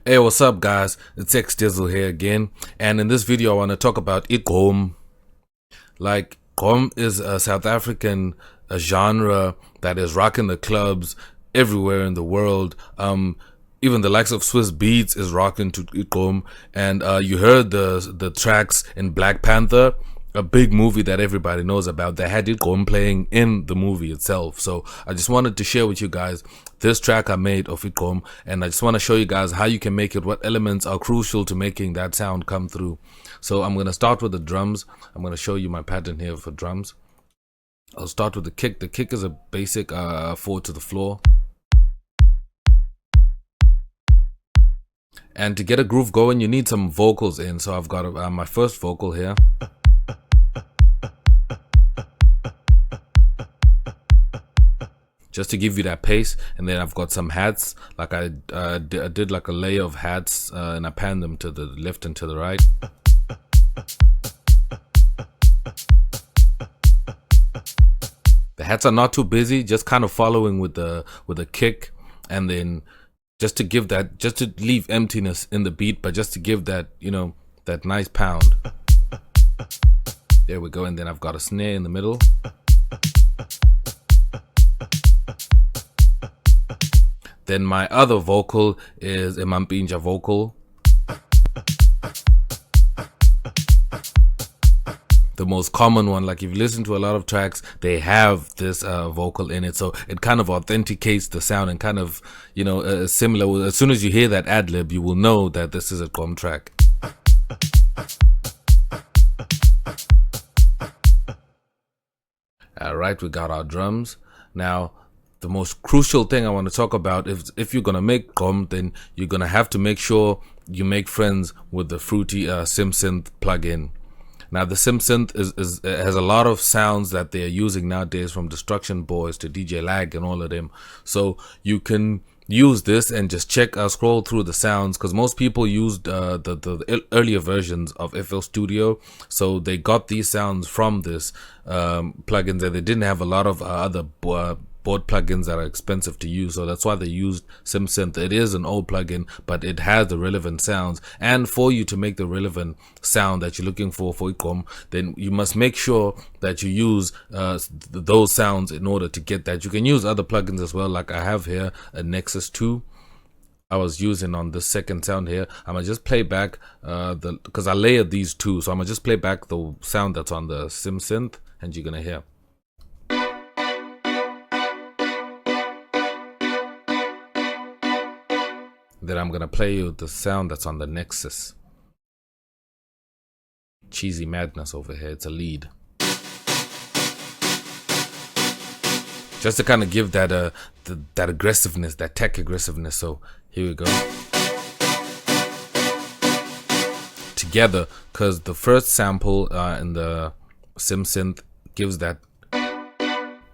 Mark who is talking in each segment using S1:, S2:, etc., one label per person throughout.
S1: Hey, what's up guys? It's XDizzle here again, and in this video I want to talk about Gqom. Like, Gqom is a South African genre that is rocking the clubs everywhere in the world. Even the likes of Swiss Beats is rocking to Gqom, and you heard the tracks in Black Panther, a big movie that everybody knows about, that had Gqom playing in the movie itself. So I just wanted to share with you guys this track I made of Gqom, and I just want to show you guys how you can make it, what elements are crucial to making that sound come through. So I'm going to start with the drums. I'm going to show you my pattern here for drums. I'll start with the kick. The kick is a basic 4 to the floor. And to get a groove going, you need some vocals in. So I've got my first vocal here. Just to give you that pace, and then I've got some hats, like I did like a layer of hats, and I panned them to the left and to the right. The hats are not too busy, just kind of following with the kick, and then just to give that, just to leave emptiness in the beat, but just to give that, you know, that nice pound. There we go, and then I've got a snare in the middle. Then my other vocal is a Mampinja vocal. The most common one, like if you listen to a lot of tracks, they have this vocal in it. So it kind of authenticates the sound and kind of, you know, similar. As soon as you hear that ad-lib, you will know that this is a Gqom track. All right, we got our drums. Now, the most crucial thing I want to talk about is if you're going to make Gqom, then you're going to have to make sure you make friends with the fruity Synth plugin. Now, the Synth has a lot of sounds that they're using nowadays, from Distruction Boyz to DJ Lag and all of them. So you can use this and just check, scroll through the sounds, because most people used the earlier versions of FL Studio, so they got these sounds from this plugins, and they didn't have a lot of other board plugins that are expensive to use, so that's why they used Synth. It is an old plugin, but it has the relevant sounds, and for you to make the relevant sound that you're looking for Gqom, then you must make sure that you use those sounds in order to get that. You can use other plugins as well, like I have here a Nexus 2 I was using on the second sound here. I'm gonna just play back because I layered these two, so I'm gonna just play back the sound that's on the Synth, and you're gonna hear. Then I'm gonna play you the sound that's on the Nexus. Cheesy madness over here. It's a lead. Just to kind of give that that aggressiveness, that tech aggressiveness. So here we go. Together, because the first sample in the Synth gives that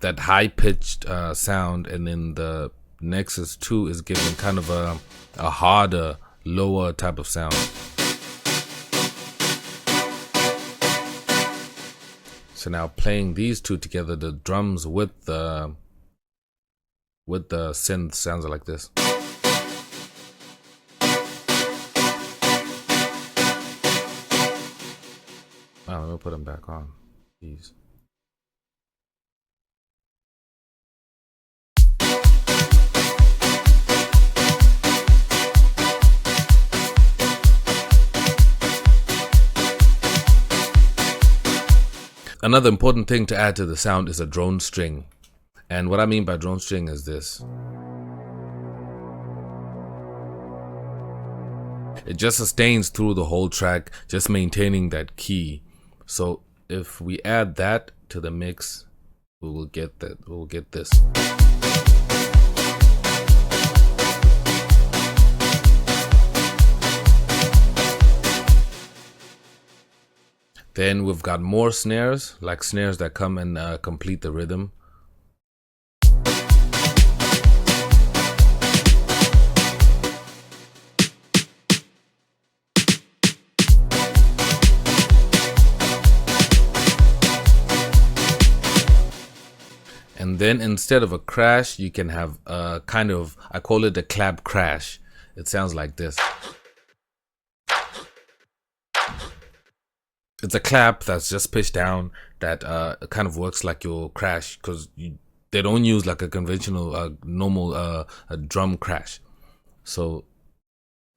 S1: high pitched sound, and then the Nexus 2 is giving kind of a harder, lower type of sound. So now playing these two together, the drums with the synth sounds like this. I'm gonna put them back on. Jeez. Another important thing to add to the sound is a drone string. And what I mean by drone string is this. It just sustains through the whole track, just maintaining that key. So if we add that to the mix, we will get that. We will get this. Then we've got more snares, like snares that come and complete the rhythm. And then instead of a crash, you can have a kind of, I call it a clap crash. it sounds like this. It's a clap that's just pitched down that kind of works like your crash, because they don't use like a conventional normal a drum crash. So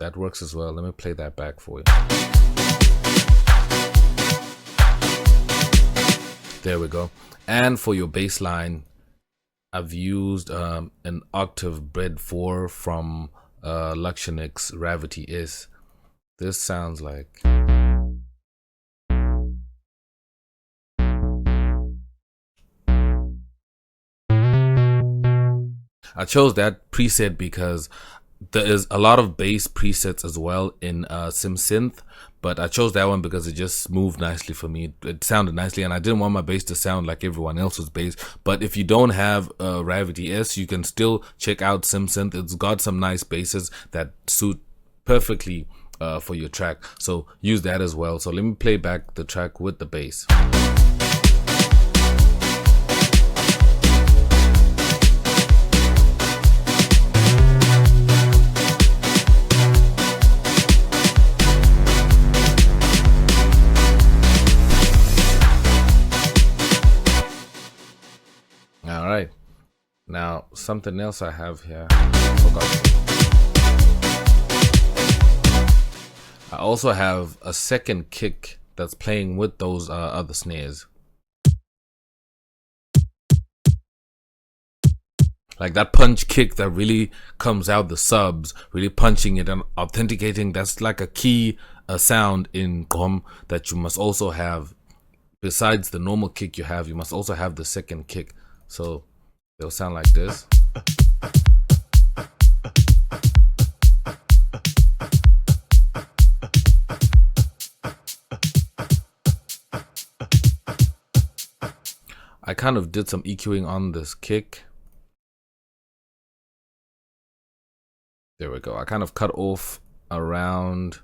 S1: that works as well. Let me play that back for you. There we go. And for your bass line, I've used an octave bred 4 from Luxionix Gravity S. This sounds like... I chose that preset because there is a lot of bass presets as well in Synth, but I chose that one because it just moved nicely for me. It sounded nicely, and I didn't want my bass to sound like everyone else's bass. But if you don't have Gravity S, you can still check out Synth. It's got some nice basses that suit perfectly for your track, so use that as well. So let me play back the track with the bass. Alright, now something else I have here. I also have a second kick that's playing with those other snares. Like that punch kick that really comes out the subs, really punching it and authenticating. That's like a key sound in Gqom that you must also have. Besides the normal kick you have, you must also have the second kick. So they'll sound like this. I kind of did some EQing on this kick. There we go. I kind of cut off around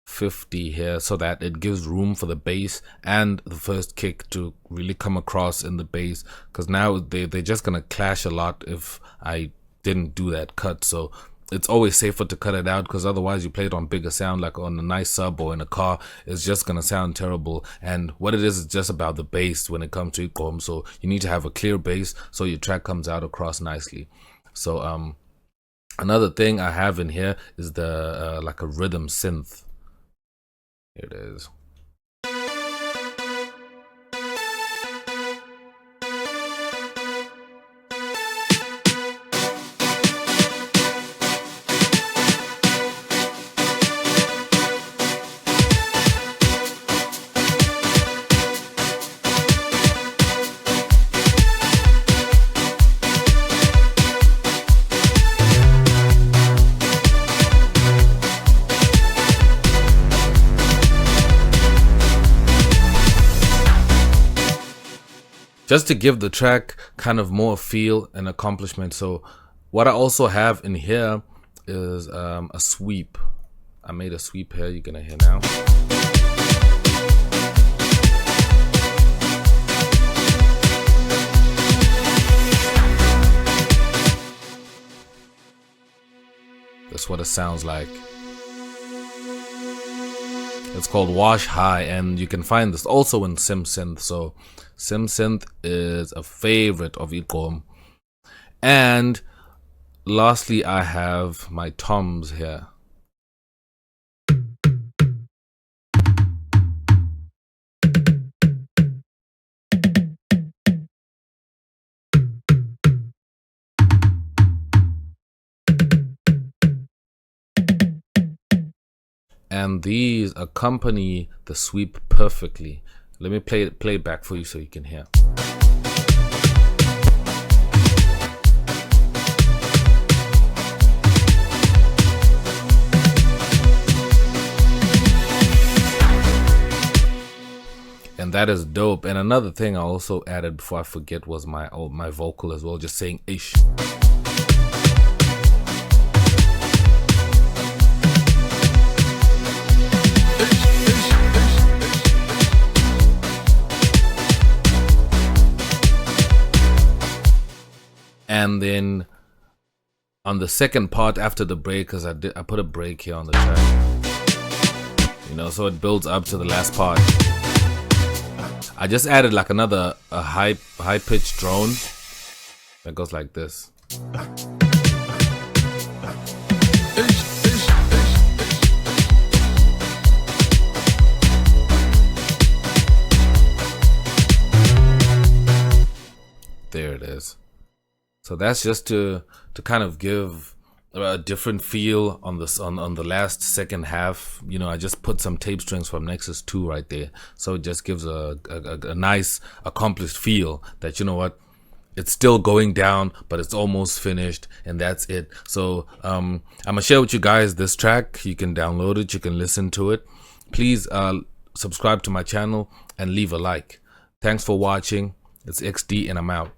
S1: 50 here so that it gives room for the bass and the first kick to really come across in the bass, because now they're just gonna clash a lot if I didn't do that cut. So it's always safer to cut it out, because otherwise you play it on bigger sound, like on a nice sub or in a car, it's just gonna sound terrible. And what it is just about the bass when it comes to Gqom. So you need to have a clear bass so your track comes out across nicely. So another thing I have in here is the like a rhythm synth. Here it is. Just to give the track kind of more feel and accomplishment. So what I also have in here is a sweep. I made a sweep here, you're gonna hear now. That's what it sounds like. It's called Wash High, and you can find this also in Synth. So Synth is a favorite of Gqom. And lastly, I have my toms here. And these accompany the sweep perfectly. Let me play it back for you so you can hear. And that is dope. And another thing I also added before I forget was my vocal as well, just saying ish. And then on the second part after the break, because I put a break here on the track, you know, so it builds up to the last part. I just added like another high pitched drone that goes like this. There it is. So that's just to kind of give a different feel on this on the last second half. You know, I just put some tape strings from Nexus 2 right there, so it just gives a nice accomplished feel that, you know what, it's still going down, but it's almost finished, and that's it. So I'm gonna share with you guys this track. You can download it, you can listen to it. Please subscribe to my channel and leave a like. Thanks for watching. It's XD and I'm out.